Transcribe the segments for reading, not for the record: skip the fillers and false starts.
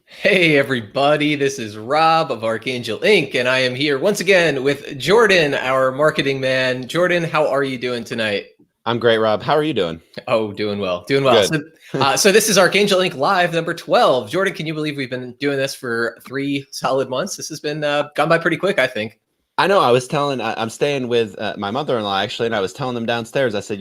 Hey everybody, this is Rob of Archangel Inc. and I am here once again with Jordan, our marketing man. Jordan, how are you doing tonight? I'm great, Rob. How are you doing? Oh, doing well, doing well. Good. So this is Archangel Inc. Live number 12. Jordan, can you believe we've been doing this for 3 solid months? This has been gone by pretty quick, I think. I know. I'm staying with my mother-in-law actually, and I was telling them downstairs. I said,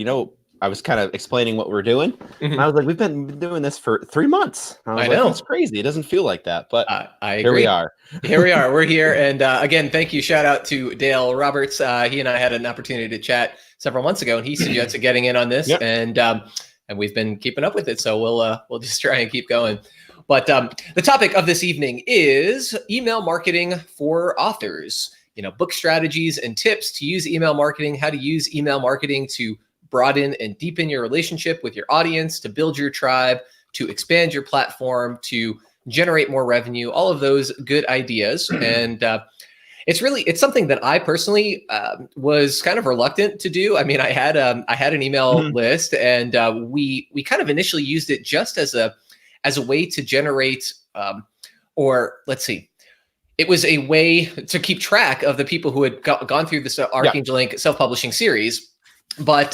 I was kind of explaining what we're doing. And I was like, we've been doing this for 3 months. I was like, know. That's crazy. It doesn't feel like that, but I agree. Here we are. Here we are. We're here. And again, thank you. Shout out to Dale Roberts. He and I had an opportunity to chat several months ago, and he suggested getting in on this. Yep. And we've been keeping up with it. So we'll just try and keep going. But the topic of this evening is email marketing for authors. Book strategies and tips to use email marketing, how to use email marketing to broaden and deepen your relationship with your audience, to build your tribe, to expand your platform, to generate more revenue, all of those good ideas. And it's something that I personally was kind of reluctant to do. I mean, I had an email list, and we kind of initially used it just as a way to generate, or let's see, it was a way to keep track of the people who had gone through this Archangel Inc. self-publishing series. But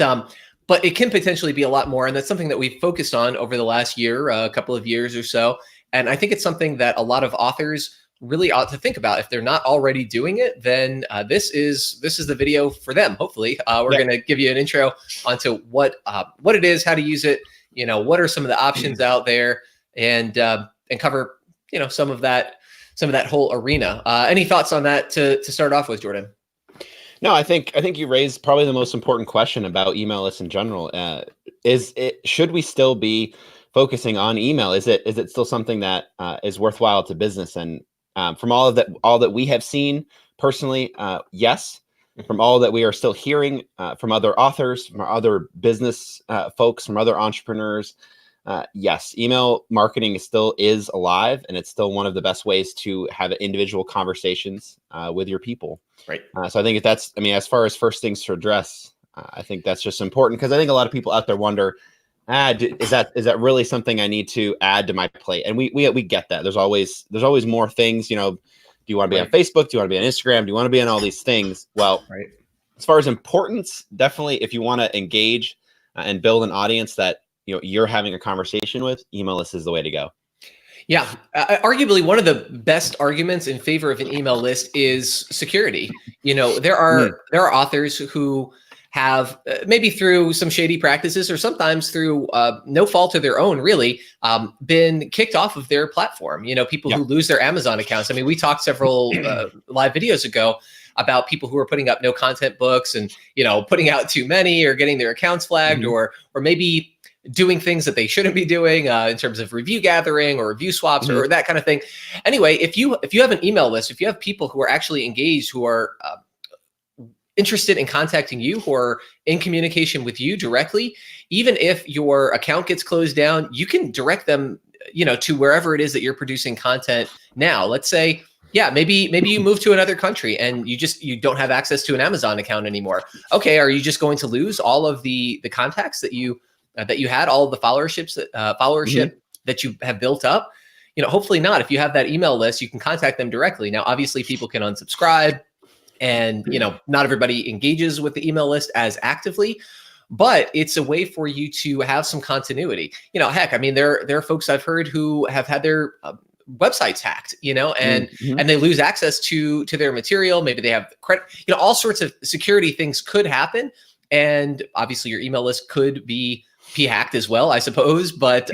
it can potentially be a lot more. And that's something that we've focused on over the last year, a couple of years or so. And I think it's something that a lot of authors really ought to think about. If they're not already doing it, then this is the video for them. Hopefully, we're going to give you an intro onto what it is, how to use it, what are some of the options out there, and cover some of that whole arena. Any thoughts on that to start off with, Jordan? No, I think you raised probably the most important question about email lists in general. Should we still be focusing on email? Is it still something that is worthwhile to business? And from all that we have seen personally, yes. From all that we are still hearing from other authors, from other business folks, from other entrepreneurs, yes, email marketing still is alive, and it's still one of the best ways to have individual conversations with your people. Right. So I think as far as first things to address, I think that's just important, because I think a lot of people out there wonder, is that really something I need to add to my plate? And we get that. There's always more things. Do you want to be on Facebook? Do you want to be on Instagram? Do you want to be on all these things? Well, as far as importance, definitely, if you want to engage and build an audience that you're having a conversation with, email list is the way to go. Yeah, arguably one of the best arguments in favor of an email list is security. There are authors who have maybe through some shady practices, or sometimes through no fault of their own, really, been kicked off of their platform. People who lose their Amazon accounts. I mean, we talked several live videos ago about people who are putting up no content books and putting out too many, or getting their accounts flagged, or maybe doing things that they shouldn't be doing in terms of review gathering or review swaps or that kind of thing. Anyway, if you have an email list, if you have people who are actually engaged, who are interested in contacting you, who are in communication with you directly, even if your account gets closed down, you can direct them, to wherever it is that you're producing content now. Let's say, maybe you move to another country and you don't have access to an Amazon account anymore. Okay, are you just going to lose all of the contacts that you had, all of the followership that you have built up? Hopefully not. If you have that email list, you can contact them directly. Now, obviously, people can unsubscribe, and not everybody engages with the email list as actively, but it's a way for you to have some continuity. Heck, I mean, there are folks I've heard who have had their websites hacked, and they lose access to their material. Maybe they have credit, all sorts of security things could happen. And obviously your email list could be hacked as well, I suppose. But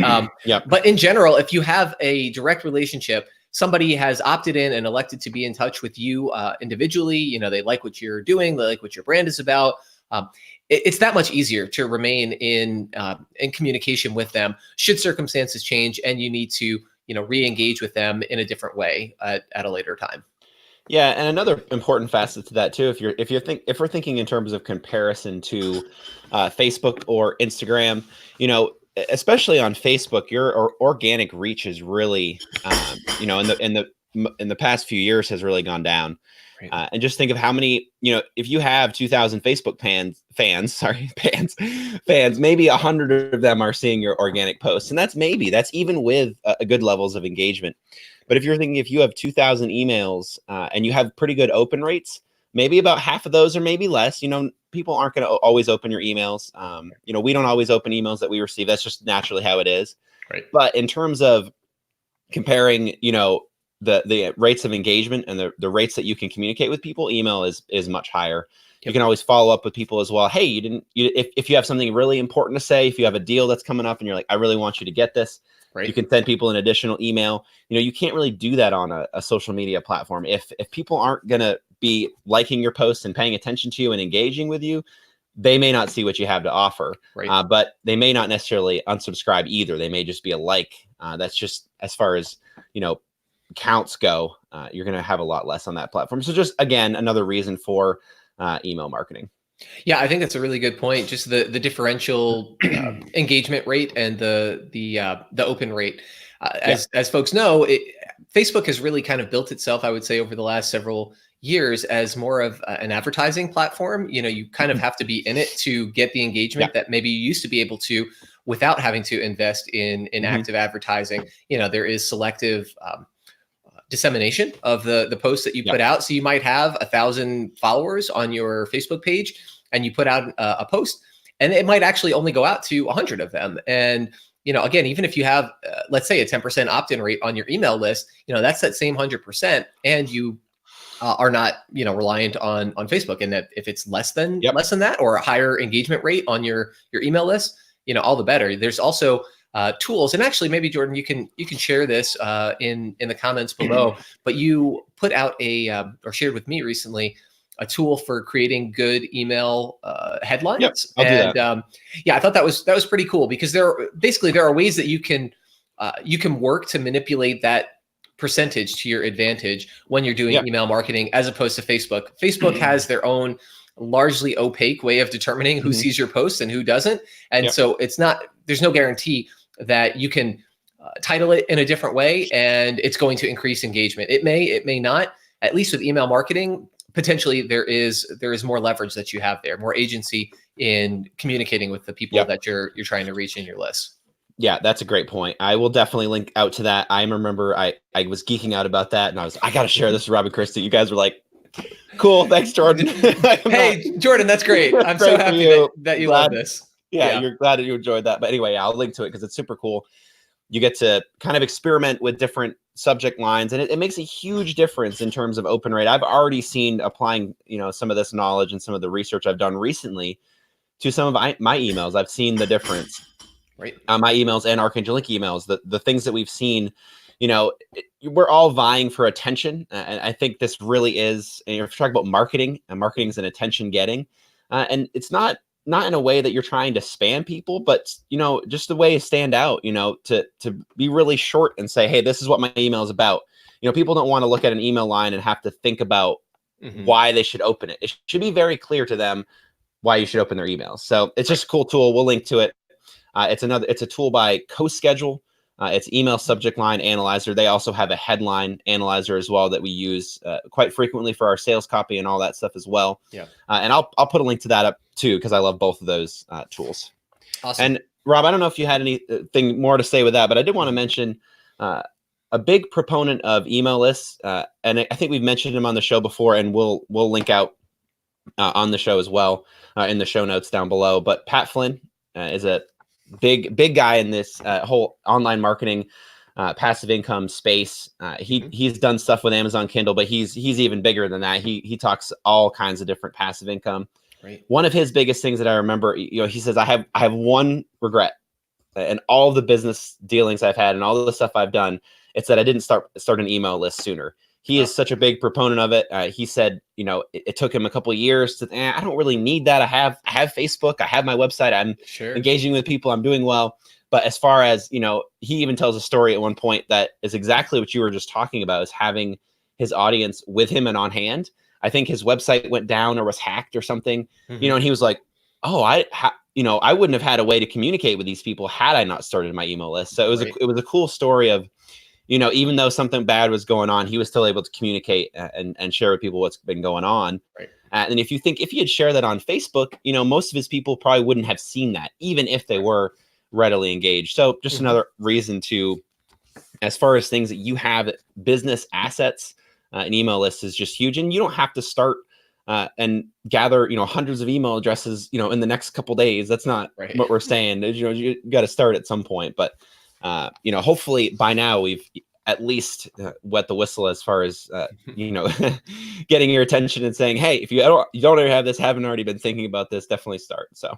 but in general, if you have a direct relationship, somebody has opted in and elected to be in touch with you individually, they like what you're doing, they like what your brand is about. It's that much easier to remain in communication with them should circumstances change and you need to re-engage with them in a different way at a later time. Yeah, and another important facet to that too, if we're thinking in terms of comparison to Facebook or Instagram, especially on Facebook, your organic reach is really, in the past few years has really gone down. Right. And just think of how many, if you have 2,000 Facebook fans, maybe 100 of them are seeing your organic posts. And that's even with a good levels of engagement. But if you're thinking, if you have 2,000 emails and you have pretty good open rates, maybe about half of those or maybe less, people aren't going to always open your emails. We don't always open emails that we receive. That's just naturally how it is. Right. But in terms of comparing, the rates of engagement and the rates that you can communicate with people, email is much higher. Yep. You can always follow up with people as well. Hey, if you have something really important to say, if you have a deal that's coming up and you're like, I really want you to get this, right, you can send people an additional email. You can't really do that on a social media platform. If people aren't going to be liking your posts and paying attention to you and engaging with you, they may not see what you have to offer, right. But they may not necessarily unsubscribe either. They may just be a like. That's just as far as, counts go, you're going to have a lot less on that platform. So just, again, another reason for email marketing. Yeah, I think that's a really good point. Just the differential engagement rate and the open rate. As folks know, Facebook has really kind of built itself, I would say, over the last several years as more of an advertising platform. You kind of have to be in it to get the engagement that maybe you used to be able to without having to invest in active advertising. There is selective dissemination of the posts that you put out. So you might have 1,000 followers on your Facebook page and you put out a post and it might actually only go out to 100 of them. And, again, even if you have, let's say, a 10% opt-in rate on your email list, that's that same 100%. And you are not, reliant on Facebook. And that if it's less than that or a higher engagement rate on your email list, all the better. There's also tools, and actually, maybe Jordan, you can share this in the comments below. But you put out or shared with me recently a tool for creating good email headlines. Yep, I'll do that. I thought that was pretty cool because there are ways that you can work to manipulate that percentage to your advantage when you're doing email marketing, as opposed to Facebook. Facebook has their own largely opaque way of determining who sees your posts and who doesn't. And so there's no guarantee that you can title it in a different way and it's going to increase engagement. It may not. At least with email marketing, potentially there is more leverage that you have there, more agency in communicating with the people that you're trying to reach in your list. Yeah, that's a great point. I will definitely link out to that. I remember I was geeking out about that and I got to share this with Rob and Christy. You guys were like, cool, thanks, Jordan. Hey, Jordan, that's great. I'm so happy that you love this. Yeah, you're glad that you enjoyed that. But anyway, I'll link to it because it's super cool. You get to kind of experiment with different subject lines, and it makes a huge difference in terms of open rate. I've already seen applying, some of this knowledge and some of the research I've done recently to some of my emails. I've seen the difference. Right. My emails and Archangel Link emails, the things that we've seen, we're all vying for attention. And I think this really is, and if you talk about marketing, and marketing is an attention getting, and it's not in a way that you're trying to spam people, but, just the way to stand out, to be really short and say, hey, this is what my email is about. People don't want to look at an email line and have to think about why they should open it. It should be very clear to them why you should open their emails. So it's just a cool tool. We'll link to it. It's a tool by CoSchedule. It's email subject line analyzer. They also have a headline analyzer as well that we use quite frequently for our sales copy and all that stuff as well. Yeah. And I'll put a link to that up too, because I love both of those tools. Awesome. And Rob, I don't know if you had anything more to say with that, but I did want to mention a big proponent of email lists, and I think we've mentioned him on the show before, and we'll link out on the show as well in the show notes down below. But Pat Flynn is a big guy in this whole online marketing passive income space. He's done stuff with Amazon Kindle, but he's even bigger than that. He talks all kinds of different passive income. Right. One of his biggest things that I remember, he says, I have one regret and all the business dealings I've had and all the stuff I've done. It's that I didn't start an email list sooner. He is such a big proponent of it. He said, it took him a couple of years to, I don't really need that. I have Facebook. I have my website. I'm engaging with people. I'm doing well. But as far as, he even tells a story at one point that is exactly what you were just talking about, is having his audience with him and on hand. I think his website went down or was hacked or something, and he was like, oh, I wouldn't have had a way to communicate with these people had I not started my email list. So it was a cool story of, even though something bad was going on, he was still able to communicate and share with people what's been going on. Right. And if he had shared that on Facebook, most of his people probably wouldn't have seen that, even if they were readily engaged. So just another reason to, as far as things that you have, business assets, an email list is just huge. And you don't have to start and gather, hundreds of email addresses, in the next couple days. That's not what we're saying. You got to start at some point. But, hopefully by now we've at least wet the whistle as far as, getting your attention and saying, hey, if you don't ever have this, haven't already been thinking about this, definitely start. So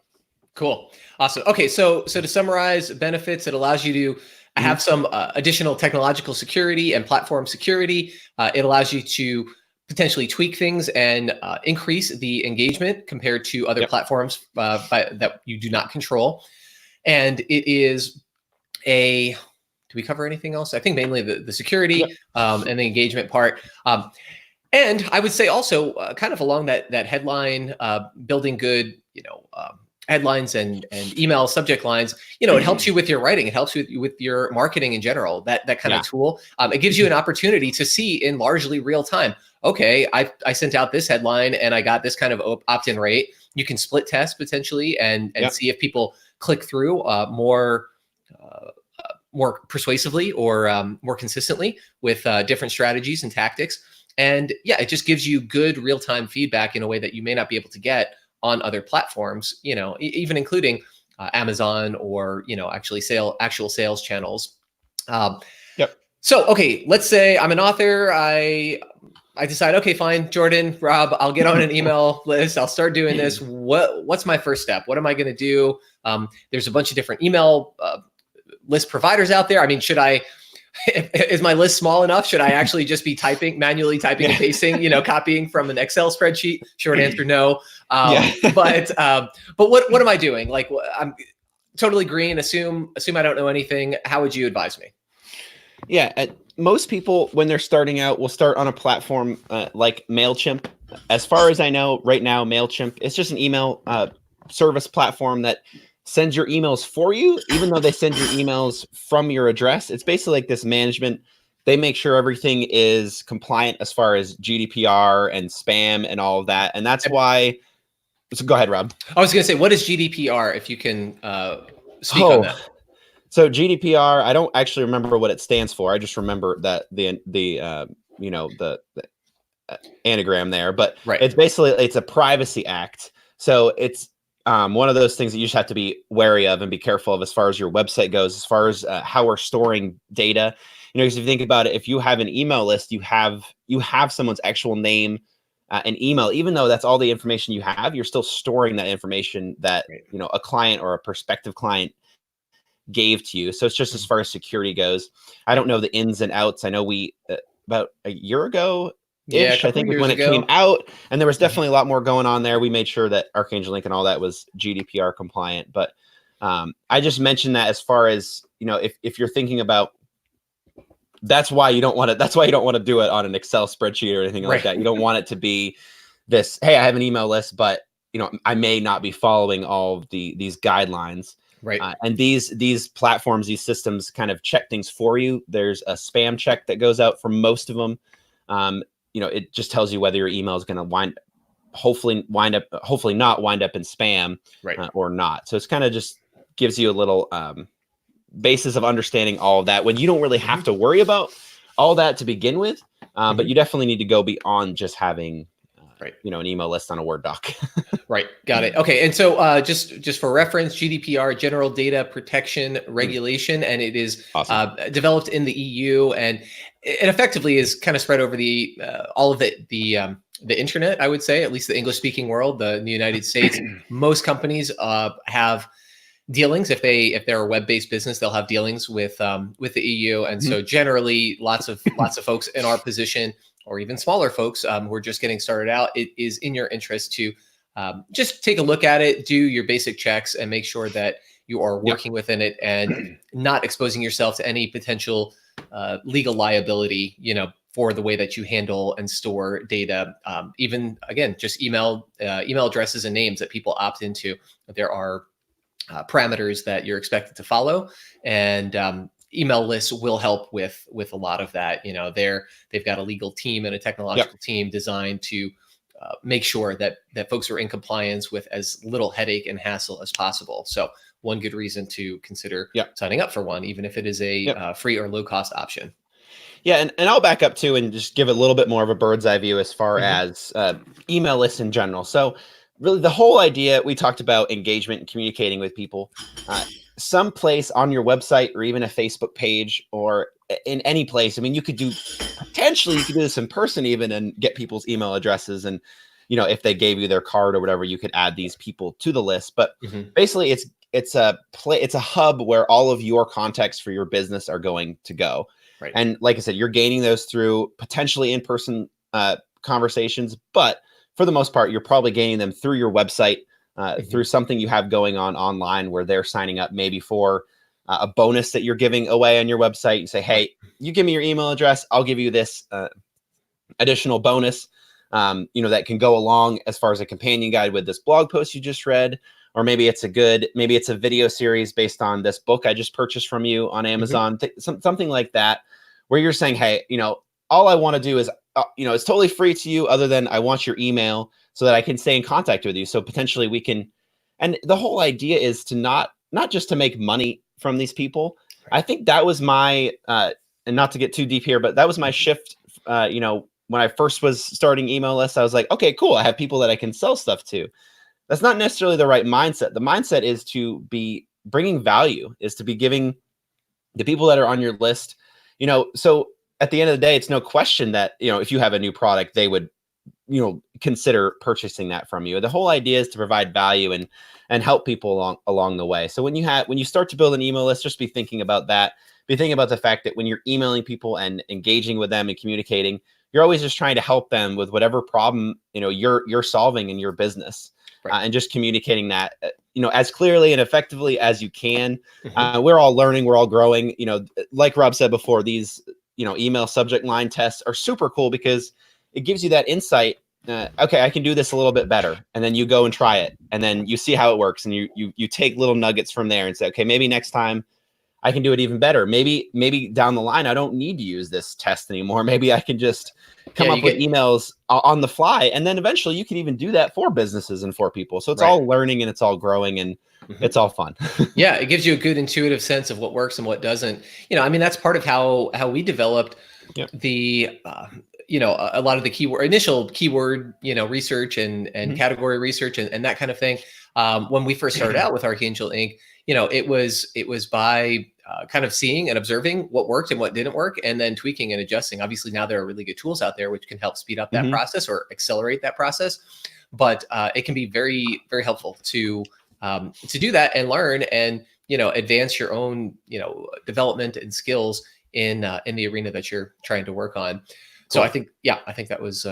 cool. Awesome. Okay. So to summarize benefits, it allows you to have some additional technological security and platform security. It allows you to potentially tweak things and increase the engagement compared to other platforms that you do not control. And it is do we cover anything else? I think mainly the security and the engagement part. And I would say also kind of along that headline, building good, headlines and email subject lines, it helps you with your writing. It helps you with your marketing in general, that kind of tool. It gives you an opportunity to see in largely real time. Okay, I sent out this headline and I got this kind of opt-in rate. You can split test potentially and see if people click through more persuasively or more consistently with different strategies and tactics. And it just gives you good real-time feedback in a way that you may not be able to get on other platforms, even including Amazon or, actual sales channels. So, okay, let's say I'm an author. I decide, okay, fine, Jordan, Rob, I'll get on an email list. I'll start doing this. What's my first step? What am I going to do? There's a bunch of different email list providers out there. I mean, is my list small enough? Should I actually just be manually typing and pasting, copying from an Excel spreadsheet? Short answer, no. But what am I doing? Like, I'm totally green. Assume I don't know anything. How would you advise me? Yeah. Most people, when they're starting out, will start on a platform like MailChimp. As far as I know right now, MailChimp is just an email service platform that sends your emails for you, even though they send your emails from your address. It's basically like this management. They make sure everything is compliant as far as GDPR and spam and all of that. And that's why. So go ahead, Rob. I was going to say, what is GDPR? If you can speak on that. So GDPR, I don't actually remember what it stands for. I just remember that the anagram there, but it's basically, it's a privacy act. So it's one of those things that you just have to be wary of and be careful of as far as your website goes, as far as how we're storing data. Because if you think about it, if you have an email list, you have someone's actual name and email. Even though that's all the information you have, you're still storing that information that a client or a prospective client gave to you. So it's just as far as security goes. I don't know the ins and outs. I know we about a year ago. I think was when it came out, and there was definitely a lot more going on there. We made sure that Archangel Link and all that was GDPR compliant. But I just mentioned that as far as, if you're thinking about, that's why you don't want to do it on an Excel spreadsheet or anything like that. You don't want it to be this, hey, I have an email list, but I may not be following all of these guidelines. Right. And these platforms, these systems kind of check things for you. There's a spam check that goes out for most of them. It just tells you whether your email is going to hopefully not wind up in spam or not. So it's kind of just gives you a little basis of understanding all of that when you don't really have to worry about all that to begin with. But you definitely need to go beyond just having an email list on a Word doc. Right. Got it. Okay. And so just for reference, GDPR, General Data Protection Regulation, and it is developed in the EU, and it effectively is kind of spread over all of the internet, I would say, at least the English speaking world, the United States. Most companies have dealings. If they're a web-based business, they'll have dealings with the EU. And so generally lots of folks in our position, or even smaller folks who are just getting started out, it is in your interest to just take a look at it, do your basic checks, and make sure that you are working within it and not exposing yourself to any potential legal liability, for the way that you handle and store data. Even again, just email addresses and names that people opt into. There are parameters that you're expected to follow, and email lists will help with a lot of that. They've got a legal team and a technological team designed to make sure that folks are in compliance with as little headache and hassle as possible. So one good reason to consider signing up for one, even if it is a free or low cost option. Yeah, and I'll back up too and just give a little bit more of a bird's eye view as far as email lists in general. So really the whole idea, we talked about engagement and communicating with people. Someplace on your website or even a Facebook page or in any place. I mean, you could do this in person even and get people's email addresses. And, if they gave you their card or whatever, you could add these people to the list. But basically it's a hub where all of your contacts for your business are going to go. Right. And like I said, you're gaining those through potentially in-person conversations, but for the most part, you're probably gaining them through your website, through something you have going on online where they're signing up maybe for a bonus that you're giving away on your website. You say, hey, you give me your email address, I'll give you this additional bonus, that can go along as far as a companion guide with this blog post you just read. Or maybe it's a video series based on this book I just purchased from you on Amazon, something like that, where you're saying, hey, all I want to do is, it's totally free to you other than I want your email so that I can stay in contact with you. So potentially we can, and the whole idea is to not just to make money from these people. Right. I think that was my, and not to get too deep here, but that was my shift, when I first was starting email lists, I was like, okay, cool. I have people that I can sell stuff to. That's not necessarily the right mindset. The mindset is to be bringing value, is to be giving the people that are on your list, so at the end of the day, it's no question that, if you have a new product, they would, consider purchasing that from you. The whole idea is to provide value and help people along the way. So when you start to build an email list, just be thinking about that. Be thinking about the fact that when you're emailing people and engaging with them and communicating, you're always just trying to help them with whatever problem, you're solving in your business. Right. And just communicating that, as clearly and effectively as you can. We're all learning, we're all growing. Like Rob said before, these, email subject line tests are super cool because it gives you that insight. Okay, I can do this a little bit better. And then you go and try it. And then you see how it works. And you take little nuggets from there and say, okay, maybe next time I can do it even better. Maybe down the line, I don't need to use this test anymore. Maybe I can just come up with emails on the fly. And then eventually you can even do that for businesses and for people. So it's all learning and it's all growing and it's all fun. Yeah. It gives you a good intuitive sense of what works and what doesn't. That's part of how we developed the, a lot of the initial keyword, research and category research and that kind of thing. When we first started out with Archangel Inc., it was by kind of seeing and observing what worked and what didn't work, and then tweaking and adjusting. Obviously, now there are really good tools out there which can help speed up that process or accelerate that process. But it can be very, very helpful to do that and learn and advance your own development and skills in the arena that you're trying to work on. So cool. I think that was.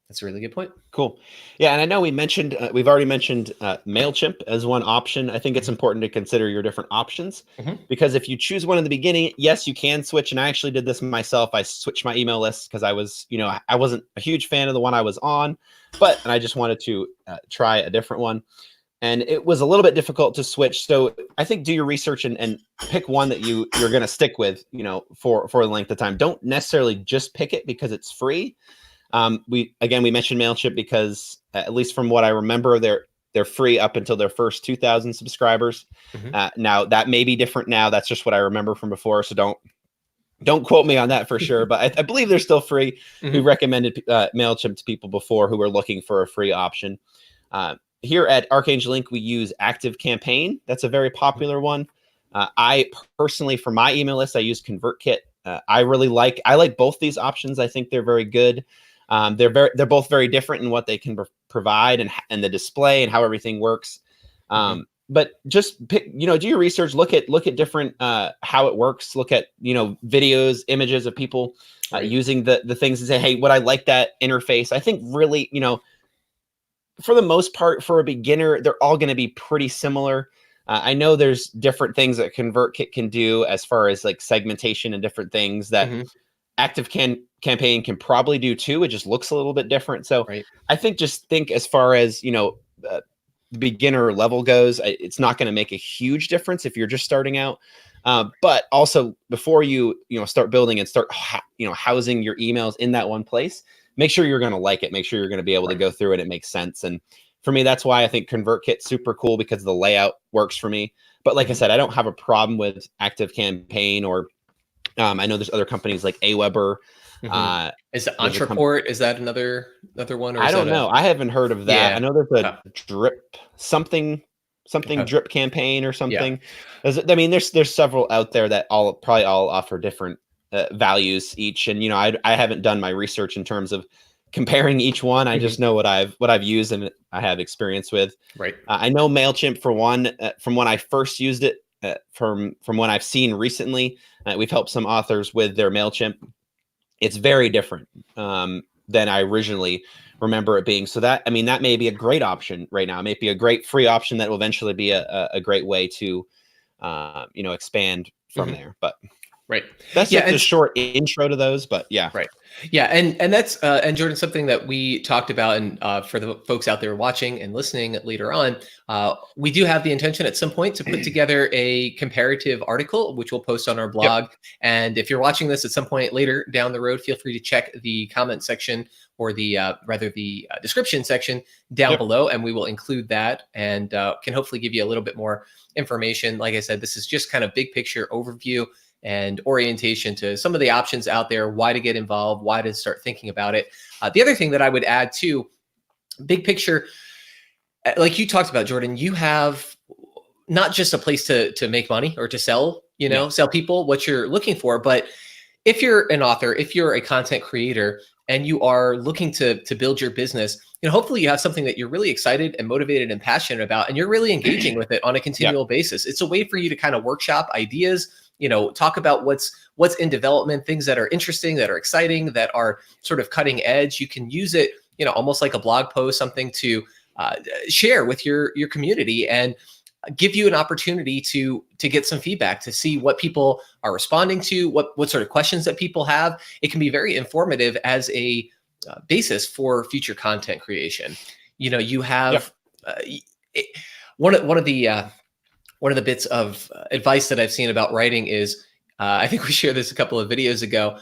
That's a really good point. Cool. Yeah. And I know we've already mentioned MailChimp as one option. I think it's important to consider your different options because if you choose one in the beginning, yes, you can switch. And I actually did this myself. I switched my email list because I wasn't a huge fan of the one I was on, and I just wanted to try a different one. And it was a little bit difficult to switch. So I think do your research and pick one that you're going to stick with, for the length of time. Don't necessarily just pick it because it's free. We mentioned MailChimp because at least from what I remember, they're free up until their first 2,000 subscribers. Now that may be different now. That's just what I remember from before. So don't quote me on that for sure, but I believe they're still free. We recommended MailChimp to people before who were looking for a free option. Here at Archangel Inc., we use ActiveCampaign. That's a very popular one. I personally, for my email list, I use ConvertKit. I like both these options. I think they're very good. They're both very different in what they can provide and the display and how everything works. But just pick, do your research, look at different, how it works, look at, videos, images of people using the things and say, hey, would I like that interface? I think really, for the most part, for a beginner, they're all going to be pretty similar. I know there's different things that ConvertKit can do as far as like segmentation and different things that ActiveCampaign can probably do too. It just looks a little bit different. So I think as far as, the beginner level goes, it's not going to make a huge difference if you're just starting out. But also before you start building and start housing your emails in that one place, make sure you're going to like it. Make sure you're going to be able to go through it. It makes sense. And for me, that's why I think ConvertKit's super cool, because the layout works for me. But like I said, I don't have a problem with ActiveCampaign, or I know there's other companies like Aweber. Is it Entreport? Is that another one? Or I don't know. I haven't heard of that. Yeah. I know there's a drip something drip campaign or something. I mean, there's several out there that probably all offer different values each. And I haven't done my research in terms of comparing each one. I just know what I've used and I have experience with. Right. I know MailChimp, for one, from when I first used it, from when I've seen recently, we've helped some authors with their MailChimp. It's very different than I originally remember it being. So that may be a great option right now. It may be a great free option that will eventually be a great way to, expand from there. But right. That's just a short intro to those, but yeah. Right. Yeah. And that's, and Jordan, something that we talked about, and for the folks out there watching and listening later on, we do have the intention at some point to put together a comparative article, which we'll post on our blog. Yep. And if you're watching this at some point later down the road, feel free to check the comment section, or the description section down below, and we will include that, and can hopefully give you a little bit more information. Like I said, this is just kind of big picture overview and orientation to some of the options out there, why to get involved, why to start thinking about it. The other thing that I would add too, big picture, like you talked about, Jordan, you have not just a place to make money or to sell, sell people what you're looking for, but if you're an author, if you're a content creator, and you are looking to build your business, hopefully you have something that you're really excited and motivated and passionate about, and you're really engaging with it on a continual basis. It's a way for you to kind of workshop ideas, talk about what's in development, things that are interesting, that are exciting, that are sort of cutting edge. You can use it, almost like a blog post, something to share with your community, and give you an opportunity to get some feedback, to see what people are responding to, what sort of questions that people have. It can be very informative as a basis for future content creation. You have one of the bits of advice that I've seen about writing is, I think we shared this a couple of videos ago.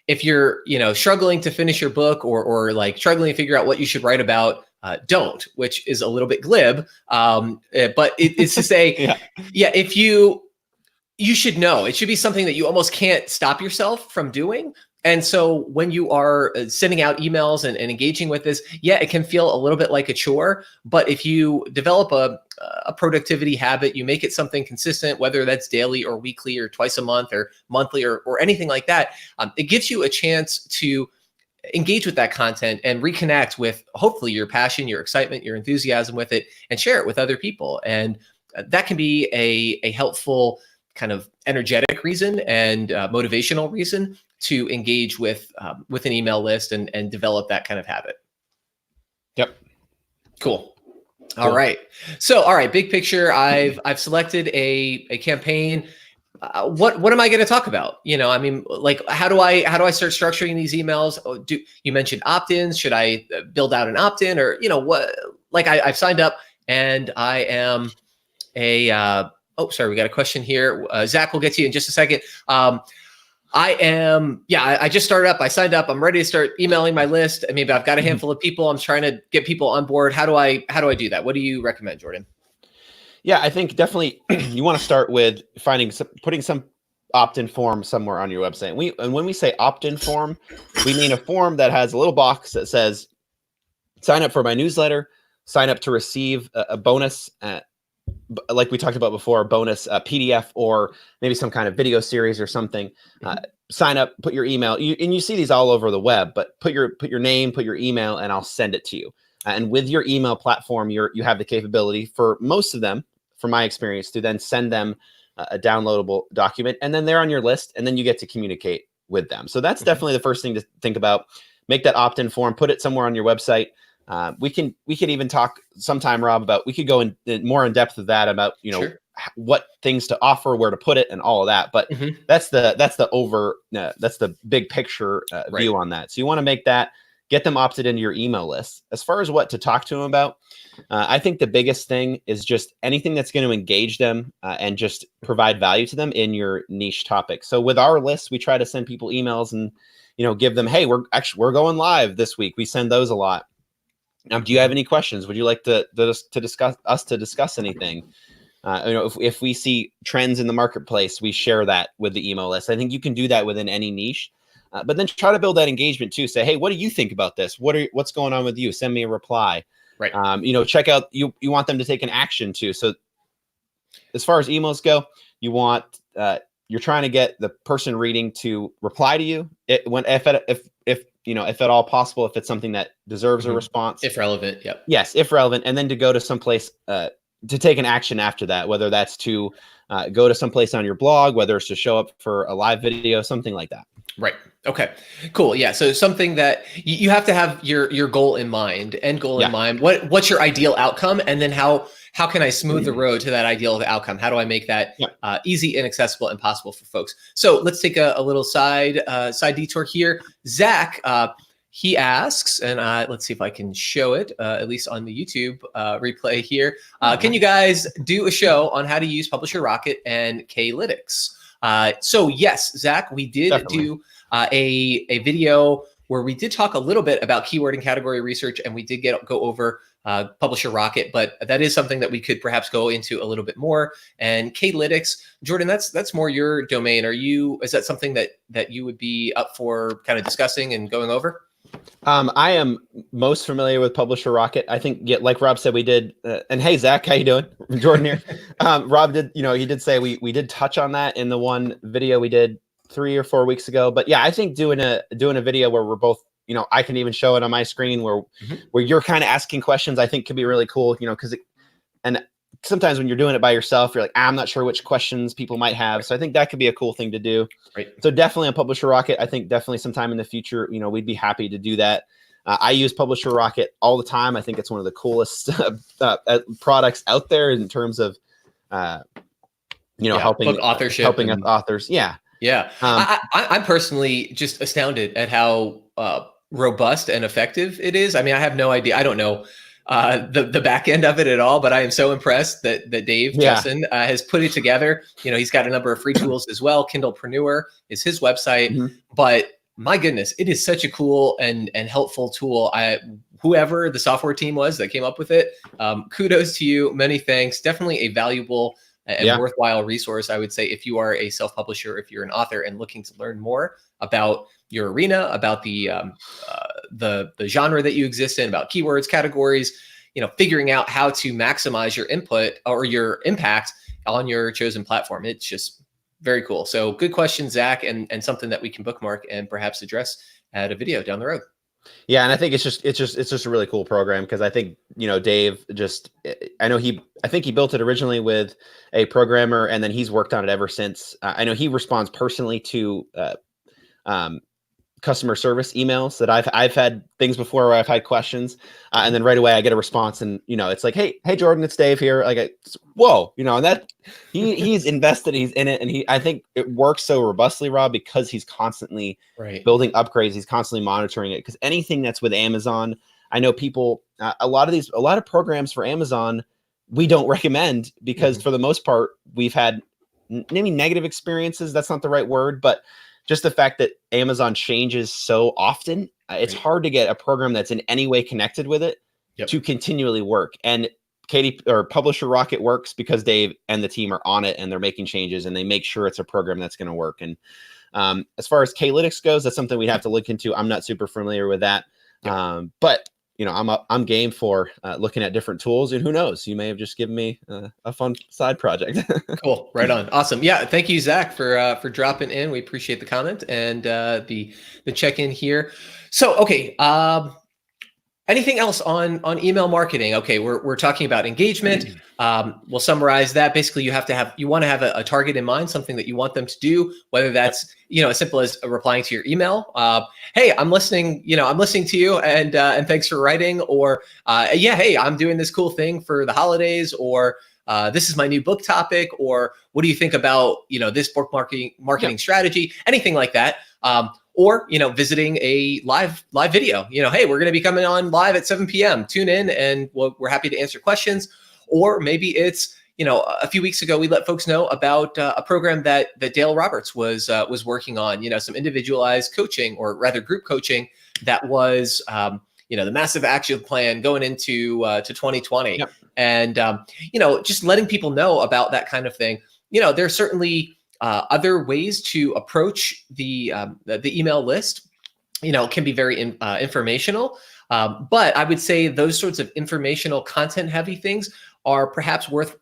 If you're, struggling to finish your book, or like struggling to figure out what you should write about, don't, which is a little bit glib. But it's to say, if you should know, it should be something that you almost can't stop yourself from doing. And so when you are sending out emails and engaging with this, it can feel a little bit like a chore. But if you develop a productivity habit, you make it something consistent, whether that's daily or weekly or twice a month or monthly or anything like that, it gives you a chance to engage with that content and reconnect with hopefully your passion, your excitement, your enthusiasm with it, and share it with other people. And that can be a helpful kind of energetic reason and motivational reason to engage with an email list and develop that kind of habit. Yep. Cool. All right. So, big picture, I've selected a campaign. What am I going to talk about? Like, how do I start structuring these emails? You mentioned opt-ins? Should I build out an opt-in, or what? Like, I've signed up, and I am a. Sorry, we got a question here. Zach, we'll get to you in just a second. I just started up. I signed up. I'm ready to start emailing my list. Maybe I've got a handful of people. I'm trying to get people on board. How do I do that? What do you recommend, Jordan? Yeah, I think definitely you want to start with putting some opt-in form somewhere on your website. And when we say opt-in form, we mean a form that has a little box that says, sign up for my newsletter, sign up to receive a bonus, like we talked about before, a bonus PDF, or maybe some kind of video series or something. Sign up, put your email, and you see these all over the web, but put your name, put your email, and I'll send it to you. And with your email platform, you have the capability, for most of them, from my experience, to then send them a downloadable document, and then they're on your list, and then you get to communicate with them. So that's definitely the first thing to think about. Make that opt-in form, put it somewhere on your website. We can even talk sometime, Rob, about, we could go in more in depth of that, about what things to offer, where to put it, and all of that. But that's the big picture view on that. So you want to make that. get them opted into your email list. As far as what to talk to them about, I think the biggest thing is just anything that's going to engage them and just provide value to them in your niche topic. So with our list, we try to send people emails and, give them, hey, we're going live this week. We send those a lot. Do you have any questions? Would you like to discuss anything? If we see trends in the marketplace, we share that with the email list. I think you can do that within any niche. But then try to build that engagement too. Say, hey, what do you think about this? What's going on with you? Send me a reply. Right. Check out, you want them to take an action too. So as far as emails go, you're trying to get the person reading to reply to you if at all possible, if it's something that deserves a response. If relevant. Yep. Yes. If relevant. And then to go to someplace, to take an action after that, whether that's to go to someplace on your blog, whether it's to show up for a live video, something like that. Right. Okay, cool. Yeah. So something that you have to have your goal in mind, end goal in mind. What's your ideal outcome? And then how can I smooth the road to that ideal outcome? How do I make that easy and accessible and possible for folks? So let's take a little side detour here. Zach, he asks, and let's see if I can show it, at least on the YouTube replay here. Can you guys do a show on how to use Publisher Rocket and K-Lytics? So yes, Zach, we did do a video where we did talk a little bit about keyword and category research, and we did go over Publisher Rocket, but that is something that we could perhaps go into a little bit more. And K-Lytics, Jordan, that's more your domain. Is that something that you would be up for kind of discussing and going over? I am most familiar with Publisher Rocket. I think, like Rob said, we did. And hey, Zach, how you doing? Jordan here. Rob did, he did say we did touch on that in the one video we did 3 or 4 weeks ago. But yeah, I think doing a video where we're both, I can even show it on my screen where you're kind of asking questions, I think could be really cool. Because and sometimes when you're doing it by yourself, you're like, I'm not sure which questions people might have. So I think that could be a cool thing to do. Right. So definitely on Publisher Rocket, I think definitely sometime in the future, we'd be happy to do that. I use Publisher Rocket all the time. I think it's one of the coolest products out there in terms of, helping authorship, helping authors. Yeah. Yeah. I'm personally just astounded at how robust and effective it is. I mean, I have no idea. I don't know the back end of it at all, but I am so impressed that Dave Justin has put it together. He's got a number of free tools as well. Kindlepreneur is his website, but my goodness, it is such a cool and helpful tool. Whoever the software team was that came up with it, kudos to you. Many thanks. Definitely a valuable and worthwhile resource, I would say, if you are a self-publisher, if you're an author and looking to learn more about your arena, about the genre that you exist in, about keywords, categories, figuring out how to maximize your input or your impact on your chosen platform. It's just very cool. So good question, Zach, and something that we can bookmark and perhaps address at a video down the road. Yeah, and I think it's just a really cool program because I think Dave I think he built it originally with a programmer and then he's worked on it ever since. I know he responds personally to customer service emails that I've had things before where I've had questions and then right away I get a response and it's like, hey Jordan, it's Dave here. Like, whoa, and that he's invested, he's in it, and I think it works so robustly, Rob, because he's constantly building upgrades. He's constantly monitoring it because anything that's with Amazon, I know people, a lot of programs for Amazon we don't recommend because for the most part we've had maybe negative experiences. That's not the right word, but just the fact that Amazon changes so often, it's hard to get a program that's in any way connected with it to continually work. And Publisher Rocket works because Dave and the team are on it and they're making changes and they make sure it's a program that's going to work. And as far as K-Lytics goes, that's something we'd have to look into. I'm not super familiar with that, but I'm game for looking at different tools, and who knows, you may have just given me a fun side project. Cool. Right on. Awesome. Yeah. Thank you, Zach, for dropping in. We appreciate the comment and the check-in here. So, okay. Anything else on email marketing? Okay. We're talking about engagement. We'll summarize that. Basically, you want to have a target in mind, something that you want them to do, whether that's, as simple as replying to your email. Hey, I'm listening to you and thanks for writing, or hey, I'm doing this cool thing for the holidays, or this is my new book topic, or what do you think about, this book marketing strategy, anything like that. or, visiting a live video, hey, we're going to be coming on live at 7 p.m. Tune in and we're happy to answer questions. Or maybe it's, a few weeks ago, we let folks know about a program that Dale Roberts was working on, some individualized coaching, or rather group coaching, that was, the massive action plan going into to 2020. Yep. And, just letting people know about that kind of thing. There's certainly other ways to approach the email list, can be very informational. But I would say those sorts of informational, content heavy things are perhaps worth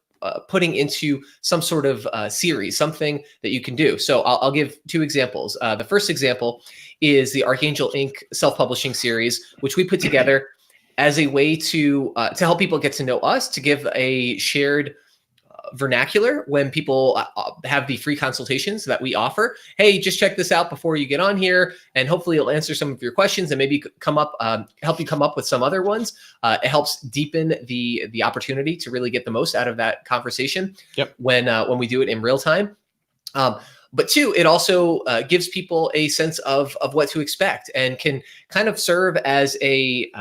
putting into some sort of series, something that you can do. So I'll give two examples. The first example is the Archangel Inc. self-publishing series, which we put together as a way to help people get to know us, to give a shared vernacular when people have the free consultations that we offer. Hey, just check this out before you get on here, and hopefully it'll answer some of your questions and maybe help you come up with some other ones. It helps deepen the opportunity to really get the most out of that conversation. Yep. When we do it in real time. But two, it also gives people a sense of what to expect, and can kind of serve as a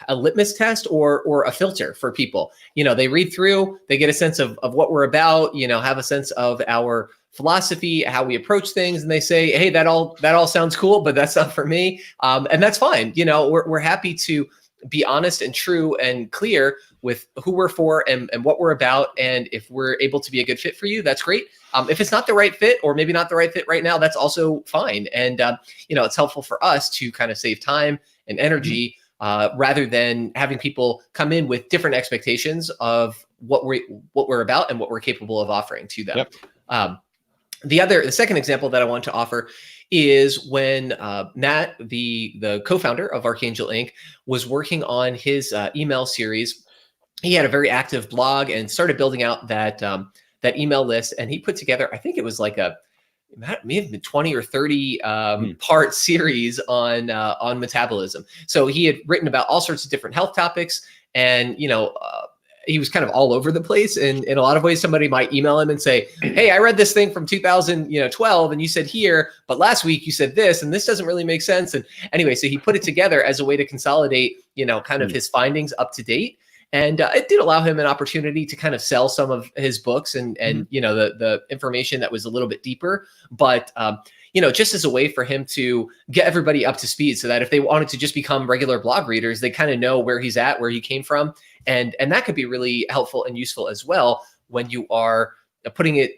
litmus test or a filter for people. They read through, they get a sense of what we're about, have a sense of our philosophy, how we approach things, and they say, hey, that all sounds cool, but that's not for me. And that's fine. We're happy to be honest and true and clear with who we're for and what we're about. And if we're able to be a good fit for you, that's great. If it's not the right fit, or maybe not the right fit right now, that's also fine. And, it's helpful for us to kind of save time and energy, rather than having people come in with different expectations of what we're about and what we're capable of offering to them. Yep. The second example that I want to offer is when Matt, the co-founder of Archangel Inc., was working on his email series. He had a very active blog and started building out that email list, and he put together, I think it was like it may have been 20 or 30 part series on metabolism. So he had written about all sorts of different health topics, and he was kind of all over the place. And in a lot of ways, somebody might email him and say, hey, I read this thing from 2012 and you said here, but last week you said this, and this doesn't really make sense. And anyway, so he put it together as a way to consolidate, kind of his findings up to date. And it did allow him an opportunity to kind of sell some of his books and the information that was a little bit deeper. But, just as a way for him to get everybody up to speed, so that if they wanted to just become regular blog readers, they kind of know where he's at, where he came from. And that could be really helpful and useful as well when you are putting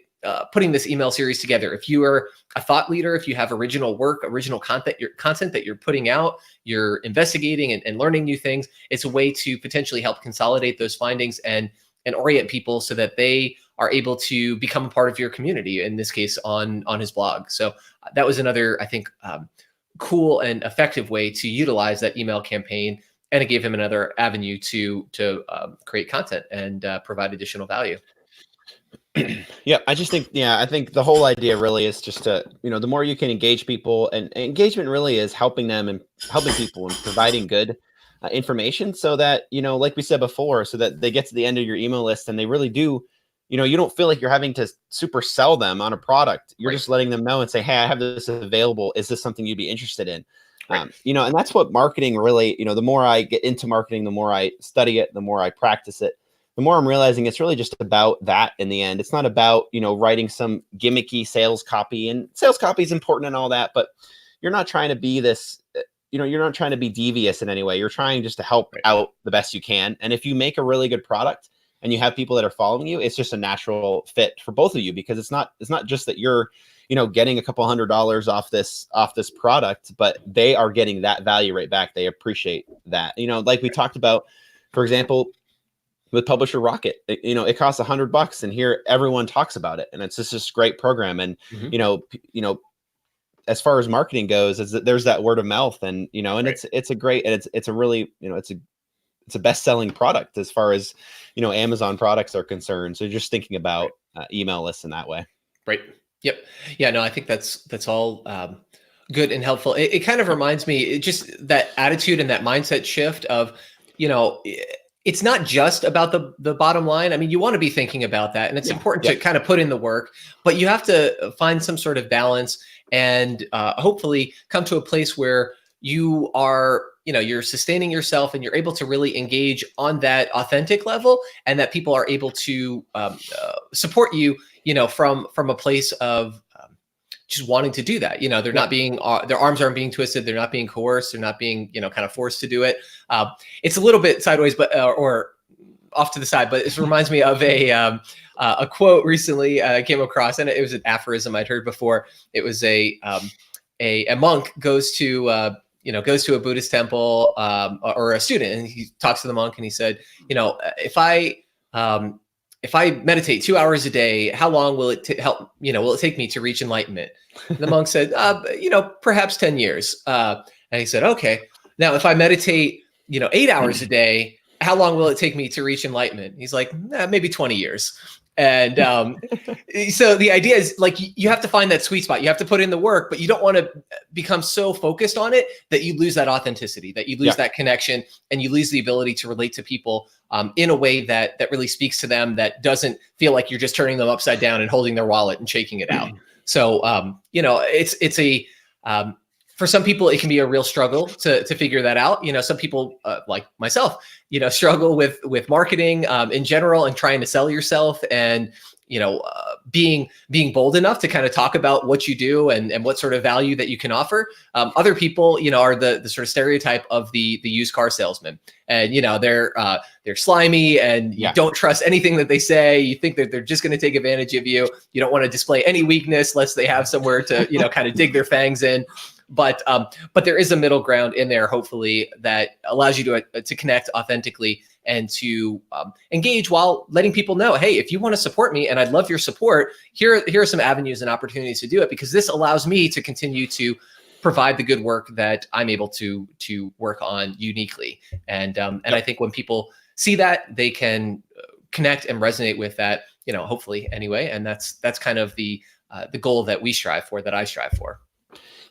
this email series together. If you are a thought leader, if you have original work, original content that you're putting out, you're investigating and learning new things, it's a way to potentially help consolidate those findings and orient people so that they are able to become a part of your community, in this case on his blog. So that was another, I think, cool and effective way to utilize that email campaign. And it gave him another avenue to create content and provide additional value. Yeah, I think the whole idea really is just to, the more you can engage people, and engagement really is helping them and helping people and providing good information, so that, like we said before, so that they get to the end of your email list and they really do, you don't feel like you're having to super sell them on a product. You're just letting them know and say, hey, I have this available. Is this something you'd be interested in? Right. And that's what marketing really, the more I get into marketing, the more I study it, the more I practice it, the more I'm realizing it's really just about that in the end. It's not about, writing some gimmicky sales copy, and sales copy is important and all that, but you're not trying to be this, you're not trying to be devious in any way. You're trying just to help out the best you can. And if you make a really good product and you have people that are following you, it's just a natural fit for both of you, because it's not just that you're, getting a couple $100 off this product, but they are getting that value right back. They appreciate that. Like we talked about, for example, with Publisher Rocket, it costs $100, and here everyone talks about it, and it's just this great program. And as far as marketing goes, is that there's that word of mouth, and and it's a great, and it's a really, it's a best-selling product as far as Amazon products are concerned. So just thinking about email lists in that way. Right. Yep. Yeah. No, I think that's all good and helpful. It kind of reminds me, just that attitude and that mindset shift of it's not just about the bottom line. I mean, you want to be thinking about that, and it's important to kind of put in the work, but you have to find some sort of balance and hopefully come to a place where you are, you're sustaining yourself and you're able to really engage on that authentic level, and that people are able to support you, from a place of just wanting to do that. They're not being, their arms aren't being twisted. They're not being coerced. They're not being, kind of forced to do it. It's a little bit sideways, but, or off to the side, but it reminds me of a quote recently I came across, and it was an aphorism I'd heard before. It was a monk goes to a Buddhist temple, or a student, and he talks to the monk and he said, if I meditate 2 hours a day, how long will it will it take me to reach enlightenment? And the monk said, perhaps 10 years. And he said, okay, now if I meditate, 8 hours a day, how long will it take me to reach enlightenment? He's like, maybe 20 years. And so the idea is, like, you have to find that sweet spot. You have to put in the work, but you don't want to become so focused on it that you lose that authenticity, that you lose that connection, and you lose the ability to relate to people in a way that really speaks to them, that doesn't feel like you're just turning them upside down and holding their wallet and shaking it out. So, it's a for some people, it can be a real struggle to figure that out. Some people like myself, struggle with marketing in general, and trying to sell yourself, and being bold enough to kind of talk about what you do and what sort of value that you can offer. Other people, are the sort of stereotype of the used car salesman, and they're slimy, and you don't trust anything that they say. You think that they're just going to take advantage of you. You don't want to display any weakness lest they have somewhere to kind of dig their fangs in. But there is a middle ground in there, hopefully, that allows you to connect authentically and to engage while letting people know, hey, if you want to support me and I'd love your support, here are some avenues and opportunities to do it, because this allows me to continue to provide the good work that I'm able to work on uniquely. And I think when people see that, they can connect and resonate with that, hopefully anyway. And that's kind of the goal that we strive for, that I strive for.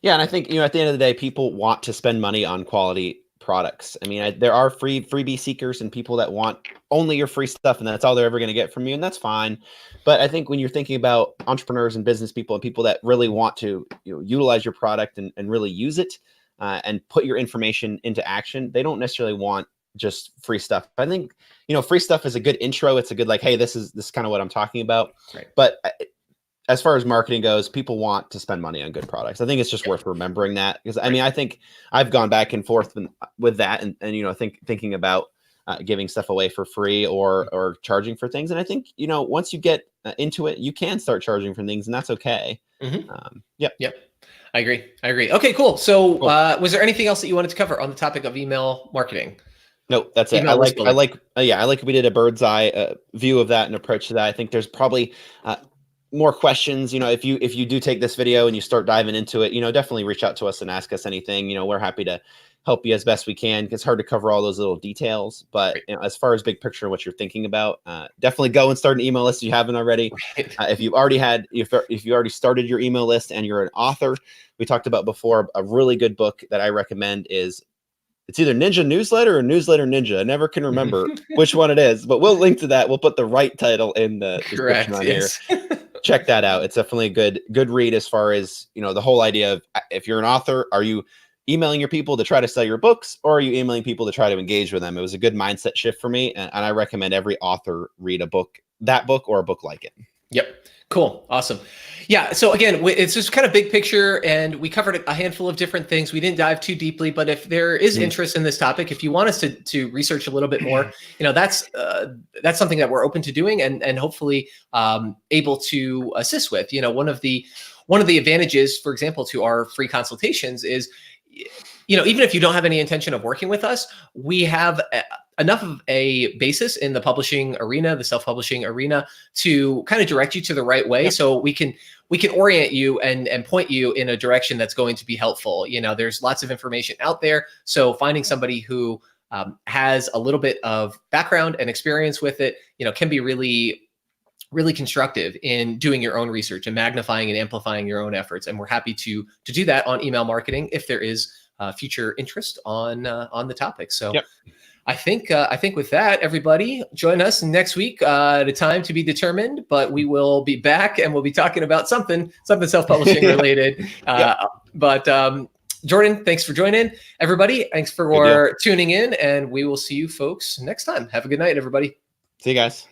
Yeah, and I think, at the end of the day, people want to spend money on quality products. I mean, there are freebie seekers and people that want only your free stuff, and that's all they're ever going to get from you, and that's fine. But I think when you're thinking about entrepreneurs and business people and people that really want to utilize your product and really use it and put your information into action, they don't necessarily want just free stuff. I think, free stuff is a good intro. It's a good, like, hey, this is kind of what I'm talking about. Right. But as far as marketing goes, people want to spend money on good products. I think it's just worth remembering that, because I mean, I think I've gone back and forth with that, and thinking about giving stuff away for free or charging for things. And I think, once you get into it, you can start charging for things, and that's okay. Mm-hmm. Yep. I agree. Okay, cool. So was there anything else that you wanted to cover on the topic of email marketing? No, that's it. I like we did a bird's eye view of that and approach to that. I think there's probably more questions. If you do take this video and you start diving into it, definitely reach out to us and ask us anything. We're happy to help you as best we can. It's hard to cover all those little details, but as far as big picture, what you're thinking about, definitely go and start an email list if you haven't already. If you already started your email list and you're an author, we talked about before, a really good book that I recommend is, it's either Ninja Newsletter or Newsletter Ninja. I never can remember which one it is, but we'll link to that. We'll put the right title in the description on here. Check that out. It's definitely a good read, as far as, the whole idea of, if you're an author, are you emailing your people to try to sell your books, or are you emailing people to try to engage with them? It was a good mindset shift for me. And I recommend every author read that book or a book like it. Yep. Cool. Awesome. Yeah. So again, it's just kind of big picture, and we covered a handful of different things. We didn't dive too deeply, but if there is interest in this topic, if you want us to research a little bit more, that's something that we're open to doing, and hopefully able to assist with. One of the advantages, for example, to our free consultations is, even if you don't have any intention of working with us, we have enough of a basis in the publishing arena, the self-publishing arena, to kind of direct you to the right way. So we can orient you and point you in a direction that's going to be helpful. There's lots of information out there. So finding somebody who has a little bit of background and experience with it, can be really, really constructive in doing your own research and magnifying and amplifying your own efforts. And we're happy to do that on email marketing if there is future interest on the topic. So. Yep. I think with that, everybody join us next week at a time to be determined, but we will be back and we'll be talking about something self-publishing related. But Jordan, thanks for joining. Everybody, thanks for tuning in, and we will see you folks next time. Have a good night, everybody. See you guys.